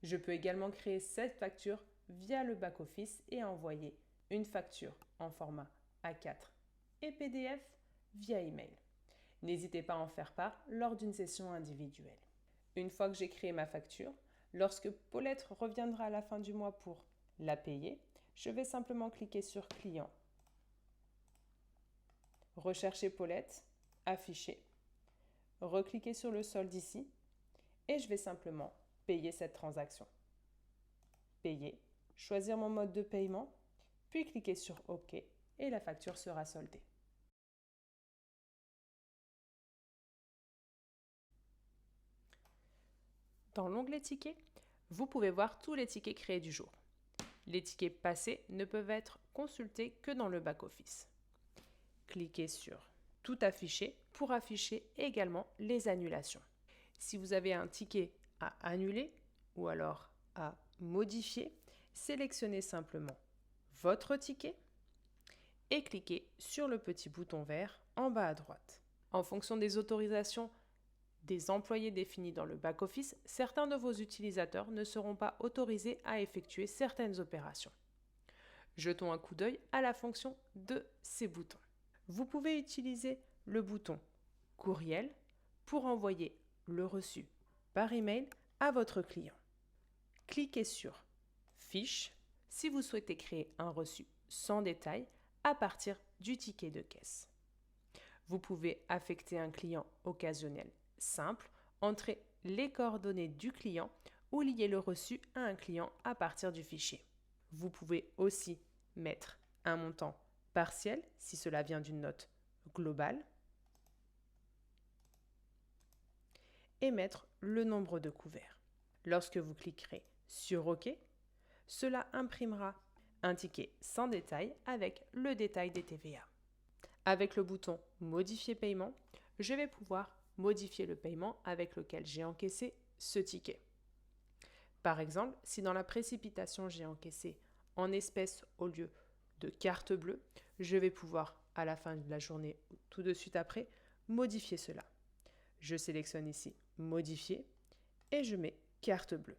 Je peux également créer cette facture via le back-office et envoyer une facture en format A4 et PDF via email. N'hésitez pas à en faire part lors d'une session individuelle. Une fois que j'ai créé ma facture, lorsque Paulette reviendra à la fin du mois pour la payer, je vais simplement cliquer sur Client, rechercher Paulette, Afficher, recliquer sur le solde ici et je vais simplement payer cette transaction. Payer, choisir mon mode de paiement, puis cliquer sur OK et la facture sera soldée. Dans l'onglet Tickets, vous pouvez voir tous les tickets créés du jour. Les tickets passés ne peuvent être consultés que dans le back-office. Cliquez sur Tout afficher pour afficher également les annulations. Si vous avez un ticket à annuler ou alors à modifier, sélectionnez simplement votre ticket et cliquez sur le petit bouton vert en bas à droite. En fonction des autorisations des employés définis dans le back-office, certains de vos utilisateurs ne seront pas autorisés à effectuer certaines opérations. Jetons un coup d'œil à la fonction de ces boutons. Vous pouvez utiliser le bouton Courriel pour envoyer le reçu par email à votre client. Cliquez sur Fiche si vous souhaitez créer un reçu sans détail à partir du ticket de caisse. Vous pouvez affecter un client occasionnel simple, entrer les coordonnées du client ou lier le reçu à un client à partir du fichier. Vous pouvez aussi mettre un montant partiel si cela vient d'une note globale et mettre le nombre de couverts. Lorsque vous cliquerez sur OK, cela imprimera un ticket sans détail avec le détail des TVA. Avec le bouton Modifier paiement, je vais pouvoir modifier le paiement avec lequel j'ai encaissé ce ticket. Par exemple, si dans la précipitation j'ai encaissé en espèces au lieu de carte bleue, je vais pouvoir, à la fin de la journée ou tout de suite après, modifier cela. Je sélectionne ici « Modifier » et je mets « Carte bleue ».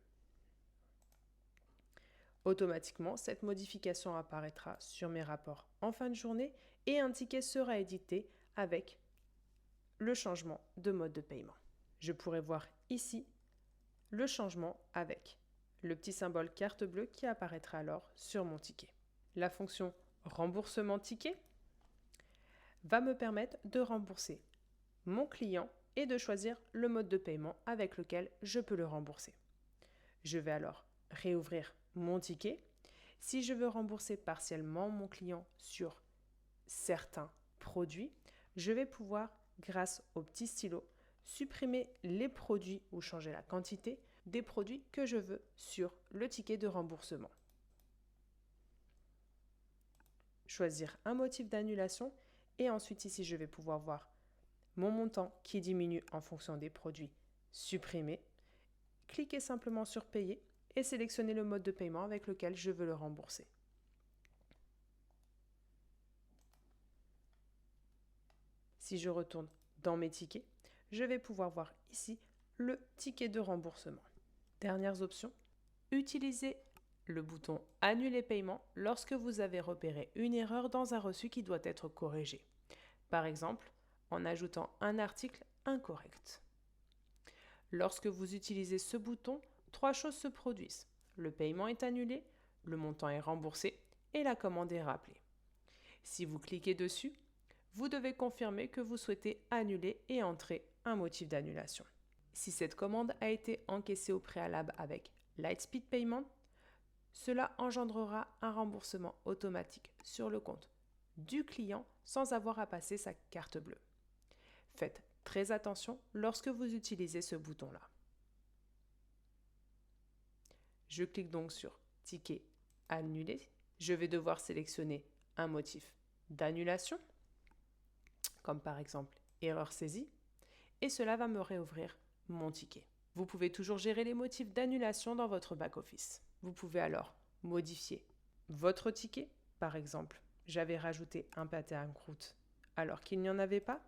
Automatiquement, cette modification apparaîtra sur mes rapports en fin de journée et un ticket sera édité avec le changement de mode de paiement. Je pourrai voir ici le changement avec le petit symbole carte bleue qui apparaîtra alors sur mon ticket. La fonction remboursement ticket va me permettre de rembourser mon client et de choisir le mode de paiement avec lequel je peux le rembourser. Je vais alors réouvrir mon ticket. Si je veux rembourser partiellement mon client sur certains produits, je vais pouvoir, grâce au petit stylo, supprimer les produits ou changer la quantité des produits que je veux sur le ticket de remboursement. Choisir un motif d'annulation et ensuite ici je vais pouvoir voir mon montant qui diminue en fonction des produits supprimés. Cliquez simplement sur payer et sélectionnez le mode de paiement avec lequel je veux le rembourser. Si je retourne dans mes tickets, je vais pouvoir voir ici le ticket de remboursement. Dernières options, utilisez le bouton « Annuler paiement » lorsque vous avez repéré une erreur dans un reçu qui doit être corrigé. Par exemple, en ajoutant un article incorrect. Lorsque vous utilisez ce bouton, 3 choses se produisent. Le paiement est annulé, le montant est remboursé et la commande est rappelée. Si vous cliquez dessus, vous devez confirmer que vous souhaitez annuler et entrer un motif d'annulation. Si cette commande a été encaissée au préalable avec Lightspeed Payment, cela engendrera un remboursement automatique sur le compte du client sans avoir à passer sa carte bleue. Faites très attention lorsque vous utilisez ce bouton-là. Je clique donc sur « Ticket annulé ». Je vais devoir sélectionner un motif d'annulation, comme par exemple « Erreur saisie », et cela va me réouvrir mon ticket. Vous pouvez toujours gérer les motifs d'annulation dans votre back-office. Vous pouvez alors modifier votre ticket. Par exemple, j'avais rajouté un pâté à croûte alors qu'il n'y en avait pas.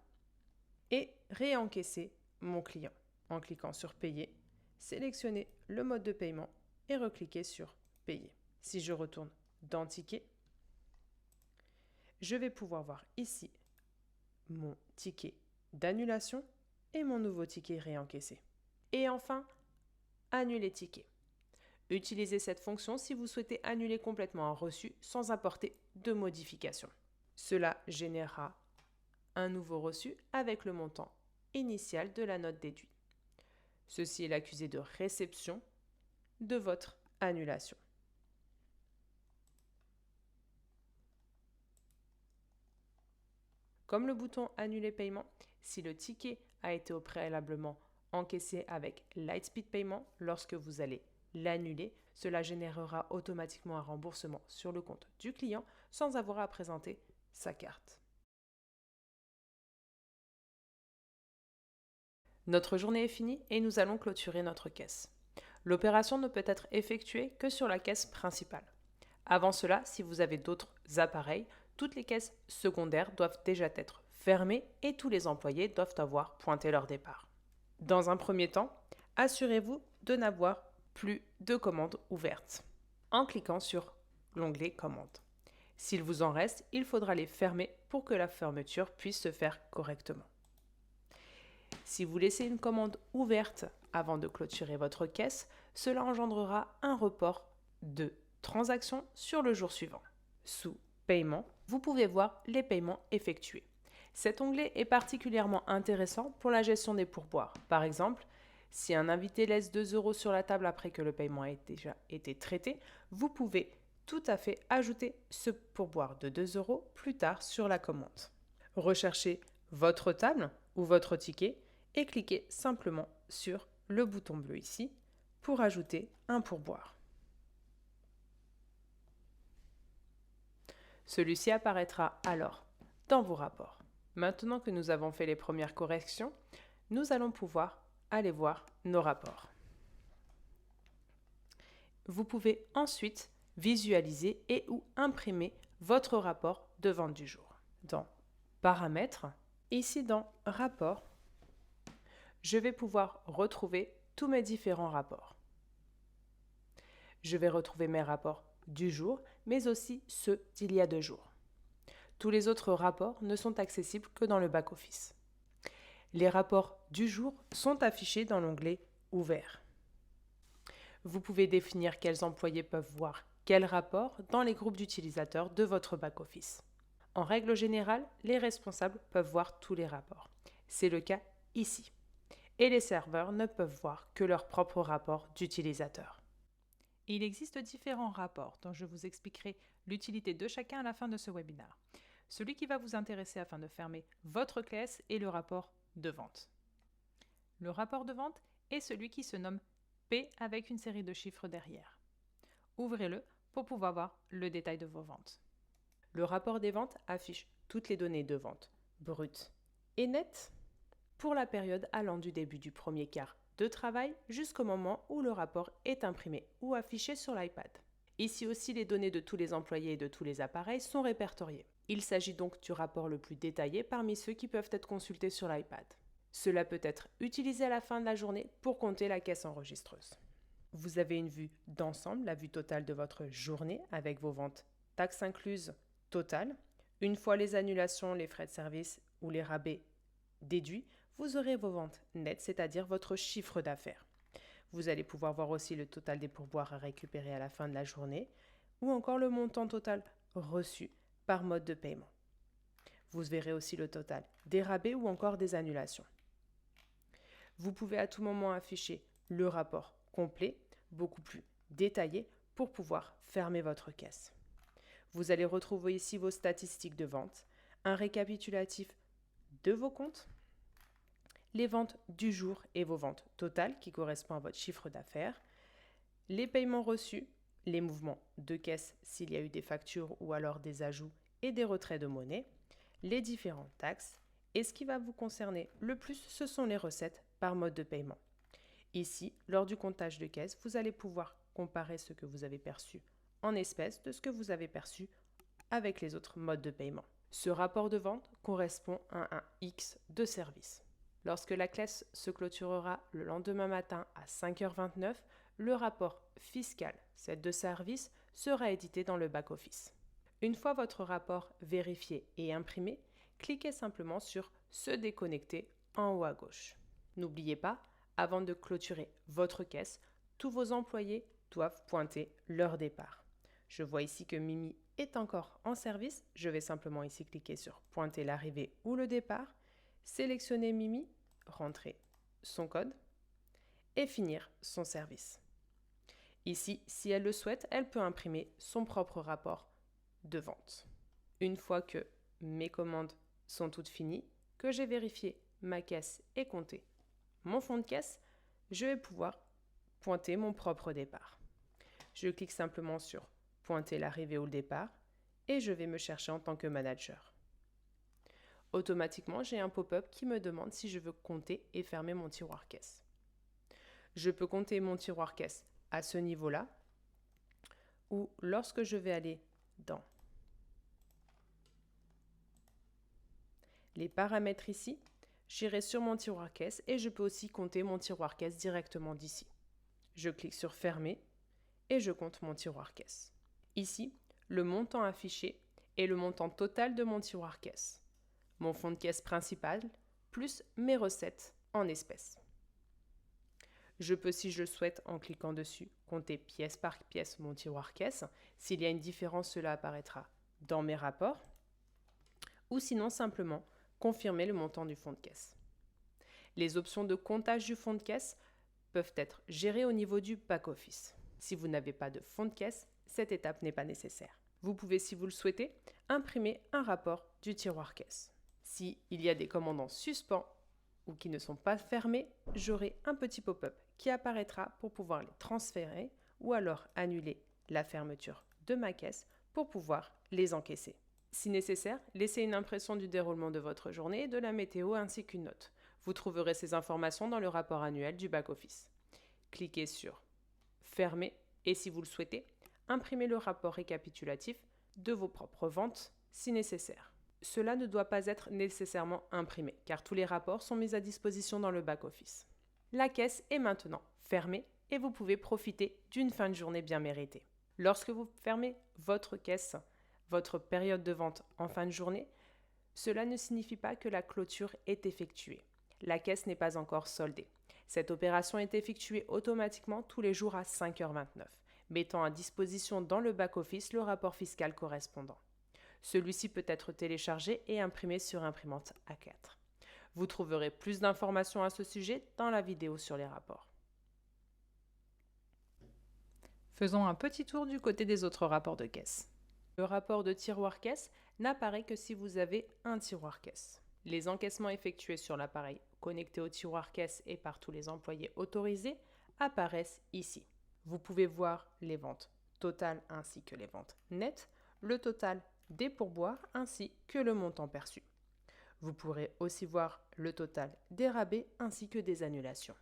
Et réencaisser mon client. En cliquant sur Payer, sélectionnez le mode de paiement et recliquez sur Payer. Si je retourne dans Ticket, je vais pouvoir voir ici mon ticket d'annulation et mon nouveau ticket réencaissé. Et enfin, Annuler ticket. Utilisez cette fonction si vous souhaitez annuler complètement un reçu sans apporter de modification. Cela générera un nouveau reçu avec le montant initial de la note déduite. Ceci est l'accusé de réception de votre annulation. Comme le bouton « Annuler paiement », si le ticket a été au préalablement encaissé avec Lightspeed Payment, lorsque vous allez l'annuler, cela générera automatiquement un remboursement sur le compte du client sans avoir à présenter sa carte. Notre journée est finie et nous allons clôturer notre caisse. L'opération ne peut être effectuée que sur la caisse principale. Avant cela, si vous avez d'autres appareils, toutes les caisses secondaires doivent déjà être fermées et tous les employés doivent avoir pointé leur départ. Dans un premier temps, assurez-vous de n'avoir plus de commandes ouvertes en cliquant sur l'onglet Commandes. S'il vous en reste, il faudra les fermer pour que la fermeture puisse se faire correctement. Si vous laissez une commande ouverte avant de clôturer votre caisse, cela engendrera un report de transaction sur le jour suivant. Sous Paiement, vous pouvez voir les paiements effectués. Cet onglet est particulièrement intéressant pour la gestion des pourboires. Par exemple, si un invité laisse 2 € sur la table après que le paiement ait déjà été traité, vous pouvez tout à fait ajouter ce pourboire de 2 € plus tard sur la commande. Recherchez votre table ou votre ticket et cliquez simplement sur le bouton bleu ici pour ajouter un pourboire. Celui-ci apparaîtra alors dans vos rapports. Maintenant que nous avons fait les premières corrections, nous allons pouvoir aller voir nos rapports. Vous pouvez ensuite visualiser et ou imprimer votre rapport de vente du jour. Dans Paramètres, ici dans Rapport, je vais pouvoir retrouver tous mes différents rapports. Je vais retrouver mes rapports du jour, mais aussi ceux d'il y a 2 jours. Tous les autres rapports ne sont accessibles que dans le back-office. Les rapports du jour sont affichés dans l'onglet Ouvert. Vous pouvez définir quels employés peuvent voir quels rapports dans les groupes d'utilisateurs de votre back-office. En règle générale, les responsables peuvent voir tous les rapports. C'est le cas ici. Et les serveurs ne peuvent voir que leurs propres rapports d'utilisateurs. Il existe différents rapports dont je vous expliquerai l'utilité de chacun à la fin de ce webinaire. Celui qui va vous intéresser afin de fermer votre classe est le rapport de vente. Le rapport de vente est celui qui se nomme P avec une série de chiffres derrière. Ouvrez-le pour pouvoir voir le détail de vos ventes. Le rapport des ventes affiche toutes les données de vente, brutes et nettes, pour la période allant du début du premier quart de travail jusqu'au moment où le rapport est imprimé ou affiché sur l'iPad. Ici aussi, les données de tous les employés et de tous les appareils sont répertoriées. Il s'agit donc du rapport le plus détaillé parmi ceux qui peuvent être consultés sur l'iPad. Cela peut être utilisé à la fin de la journée pour compter la caisse enregistreuse. Vous avez une vue d'ensemble, la vue totale de votre journée avec vos ventes taxes incluses totales. Une fois les annulations, les frais de service ou les rabais déduits, vous aurez vos ventes nettes, c'est-à-dire votre chiffre d'affaires. Vous allez pouvoir voir aussi le total des pourboires à récupérer à la fin de la journée ou encore le montant total reçu par mode de paiement. Vous verrez aussi le total des rabais ou encore des annulations. Vous pouvez à tout moment afficher le rapport complet, beaucoup plus détaillé, pour pouvoir fermer votre caisse. Vous allez retrouver ici vos statistiques de vente, un récapitulatif de vos comptes, les ventes du jour et vos ventes totales qui correspondent à votre chiffre d'affaires, les paiements reçus, les mouvements de caisse s'il y a eu des factures ou alors des ajouts et des retraits de monnaie, les différentes taxes, et ce qui va vous concerner le plus, ce sont les recettes par mode de paiement. Ici, lors du comptage de caisse, vous allez pouvoir comparer ce que vous avez perçu en espèces de ce que vous avez perçu avec les autres modes de paiement. Ce rapport de vente correspond à un X de service. Lorsque la classe se clôturera le lendemain matin à 5h29, le rapport fiscal, celle de service, sera édité dans le back-office. Une fois votre rapport vérifié et imprimé, cliquez simplement sur « Se déconnecter » en haut à gauche. N'oubliez pas, avant de clôturer votre caisse, tous vos employés doivent pointer leur départ. Je vois ici que Mimi est encore en service. Je vais simplement ici cliquer sur « Pointer l'arrivée ou le départ », sélectionner Mimi, rentrer son code et finir son service. Ici, si elle le souhaite, elle peut imprimer son propre rapport de vente. Une fois que mes commandes sont toutes finies, que j'ai vérifié ma caisse et compté mon fond de caisse, je vais pouvoir pointer mon propre départ. Je clique simplement sur « Pointer l'arrivée ou le départ » et je vais me chercher en tant que manager. Automatiquement, j'ai un pop-up qui me demande si je veux compter et fermer mon tiroir caisse. Je peux compter mon tiroir caisse à ce niveau-là, ou lorsque je vais aller dans les paramètres ici, j'irai sur mon tiroir caisse et je peux aussi compter mon tiroir caisse directement d'ici. Je clique sur Fermer et je compte mon tiroir caisse. Ici, le montant affiché est le montant total de mon tiroir caisse, mon fond de caisse principal, plus mes recettes en espèces. Je peux, si je le souhaite, en cliquant dessus, compter pièce par pièce mon tiroir caisse. S'il y a une différence, cela apparaîtra dans mes rapports. Ou sinon, simplement, confirmer le montant du fonds de caisse. Les options de comptage du fonds de caisse peuvent être gérées au niveau du back-office. Si vous n'avez pas de fonds de caisse, cette étape n'est pas nécessaire. Vous pouvez, si vous le souhaitez, imprimer un rapport du tiroir caisse. S'il y a des commandes en suspens ou qui ne sont pas fermées, j'aurai un petit pop-up qui apparaîtra pour pouvoir les transférer ou alors annuler la fermeture de ma caisse pour pouvoir les encaisser. Si nécessaire, laissez une impression du déroulement de votre journée, de la météo ainsi qu'une note. Vous trouverez ces informations dans le rapport annuel du back-office. Cliquez sur « Fermer » et si vous le souhaitez, imprimez le rapport récapitulatif de vos propres ventes si nécessaire. Cela ne doit pas être nécessairement imprimé, car tous les rapports sont mis à disposition dans le back-office. La caisse est maintenant fermée et vous pouvez profiter d'une fin de journée bien méritée. Lorsque vous fermez votre caisse, votre période de vente en fin de journée, cela ne signifie pas que la clôture est effectuée. La caisse n'est pas encore soldée. Cette opération est effectuée automatiquement tous les jours à 5h29, mettant à disposition dans le back-office le rapport fiscal correspondant. Celui-ci peut être téléchargé et imprimé sur imprimante A4. Vous trouverez plus d'informations à ce sujet dans la vidéo sur les rapports. Faisons un petit tour du côté des autres rapports de caisse. Le rapport de tiroir caisse n'apparaît que si vous avez un tiroir caisse. Les encaissements effectués sur l'appareil connecté au tiroir caisse et par tous les employés autorisés apparaissent ici. Vous pouvez voir les ventes totales ainsi que les ventes nettes, le total des pourboires ainsi que le montant perçu. Vous pourrez aussi voir le total des rabais ainsi que des annulations.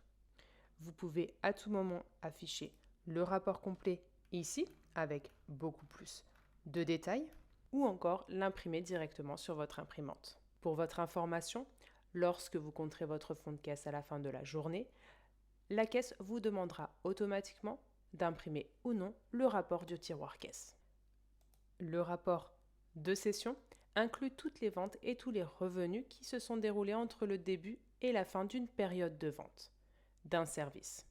Vous pouvez à tout moment afficher le rapport complet ici avec beaucoup plus de détails ou encore l'imprimer directement sur votre imprimante. Pour votre information, lorsque vous compterez votre fonds de caisse à la fin de la journée, la caisse vous demandera automatiquement d'imprimer ou non le rapport du tiroir caisse. Le rapport de session inclut toutes les ventes et tous les revenus qui se sont déroulés entre le début et la fin d'une période de vente d'un service.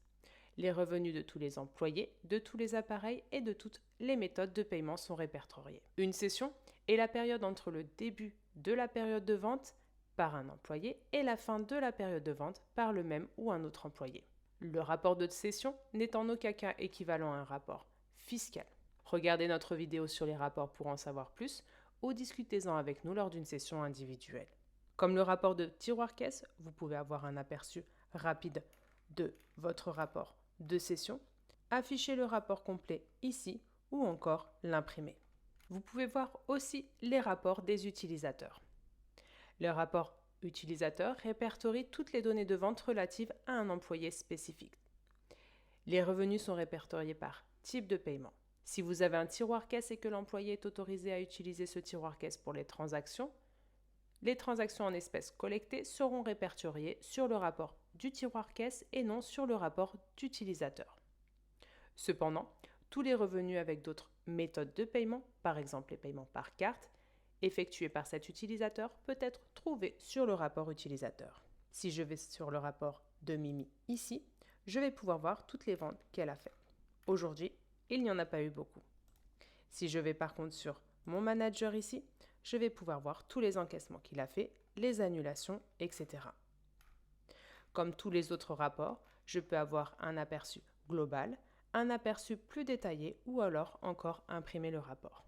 Les revenus de tous les employés, de tous les appareils et de toutes les méthodes de paiement sont répertoriés. Une session est la période entre le début de la période de vente par un employé et la fin de la période de vente par le même ou un autre employé. Le rapport de session n'est en aucun cas équivalent à un rapport fiscal. Regardez notre vidéo sur les rapports pour en savoir plus ou discutez-en avec nous lors d'une session individuelle. Comme le rapport de tiroir caisse, vous pouvez avoir un aperçu rapide de votre rapport de session, afficher le rapport complet ici ou encore l'imprimer. Vous pouvez voir aussi les rapports des utilisateurs. Le rapport utilisateur répertorie toutes les données de vente relatives à un employé spécifique. Les revenus sont répertoriés par type de paiement. Si vous avez un tiroir caisse et que l'employé est autorisé à utiliser ce tiroir caisse pour les transactions en espèces collectées seront répertoriées sur le rapport du tiroir caisse et non sur le rapport d'utilisateur. Cependant, tous les revenus avec d'autres méthodes de paiement, par exemple les paiements par carte, effectués par cet utilisateur, peut être trouvé sur le rapport utilisateur. Si je vais sur le rapport de Mimi ici, je vais pouvoir voir toutes les ventes qu'elle a faites. Aujourd'hui, il n'y en a pas eu beaucoup. Si je vais par contre sur mon manager ici, je vais pouvoir voir tous les encaissements qu'il a fait, les annulations, etc. Comme tous les autres rapports, je peux avoir un aperçu global, un aperçu plus détaillé ou alors encore imprimer le rapport.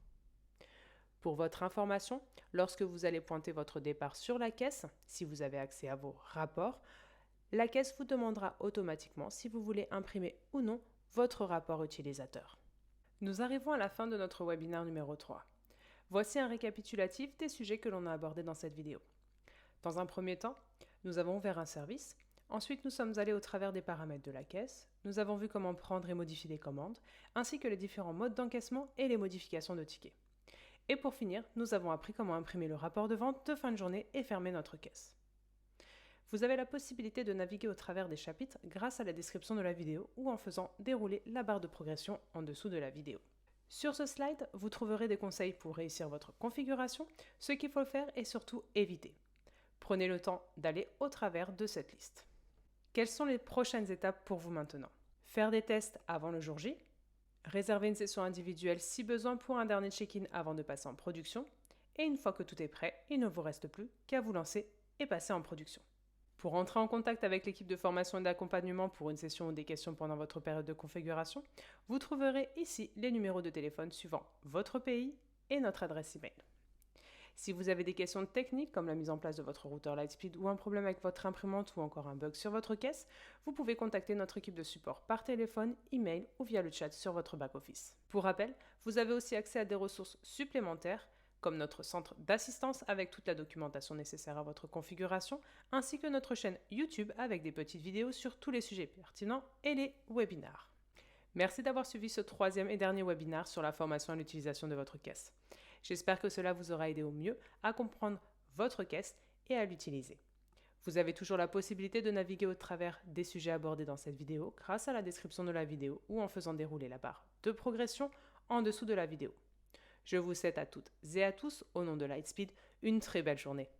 Pour votre information, lorsque vous allez pointer votre départ sur la caisse, si vous avez accès à vos rapports, la caisse vous demandera automatiquement si vous voulez imprimer ou non votre rapport utilisateur. Nous arrivons à la fin de notre webinaire numéro 3. Voici un récapitulatif des sujets que l'on a abordés dans cette vidéo. Dans un premier temps, nous avons ouvert un service. Ensuite, nous sommes allés au travers des paramètres de la caisse. Nous avons vu comment prendre et modifier des commandes, ainsi que les différents modes d'encaissement et les modifications de tickets. Et pour finir, nous avons appris comment imprimer le rapport de vente de fin de journée et fermer notre caisse. Vous avez la possibilité de naviguer au travers des chapitres grâce à la description de la vidéo ou en faisant dérouler la barre de progression en dessous de la vidéo. Sur ce slide, vous trouverez des conseils pour réussir votre configuration, ce qu'il faut faire et surtout éviter. Prenez le temps d'aller au travers de cette liste. Quelles sont les prochaines étapes pour vous maintenant? Faire des tests avant le jour J, réserver une session individuelle si besoin pour un dernier check-in avant de passer en production, et une fois que tout est prêt, il ne vous reste plus qu'à vous lancer et passer en production. Pour entrer en contact avec l'équipe de formation et d'accompagnement pour une session ou des questions pendant votre période de configuration, vous trouverez ici les numéros de téléphone suivant votre pays et notre adresse email. Si vous avez des questions techniques comme la mise en place de votre routeur Lightspeed ou un problème avec votre imprimante ou encore un bug sur votre caisse, vous pouvez contacter notre équipe de support par téléphone, email ou via le chat sur votre back-office. Pour rappel, vous avez aussi accès à des ressources supplémentaires comme notre centre d'assistance avec toute la documentation nécessaire à votre configuration, ainsi que notre chaîne YouTube avec des petites vidéos sur tous les sujets pertinents et les webinars. Merci d'avoir suivi ce troisième et dernier webinaire sur la formation à l'utilisation de votre caisse. J'espère que cela vous aura aidé au mieux à comprendre votre caisse et à l'utiliser. Vous avez toujours la possibilité de naviguer au travers des sujets abordés dans cette vidéo grâce à la description de la vidéo ou en faisant dérouler la barre de progression en dessous de la vidéo. Je vous souhaite à toutes et à tous, au nom de Lightspeed, une très belle journée.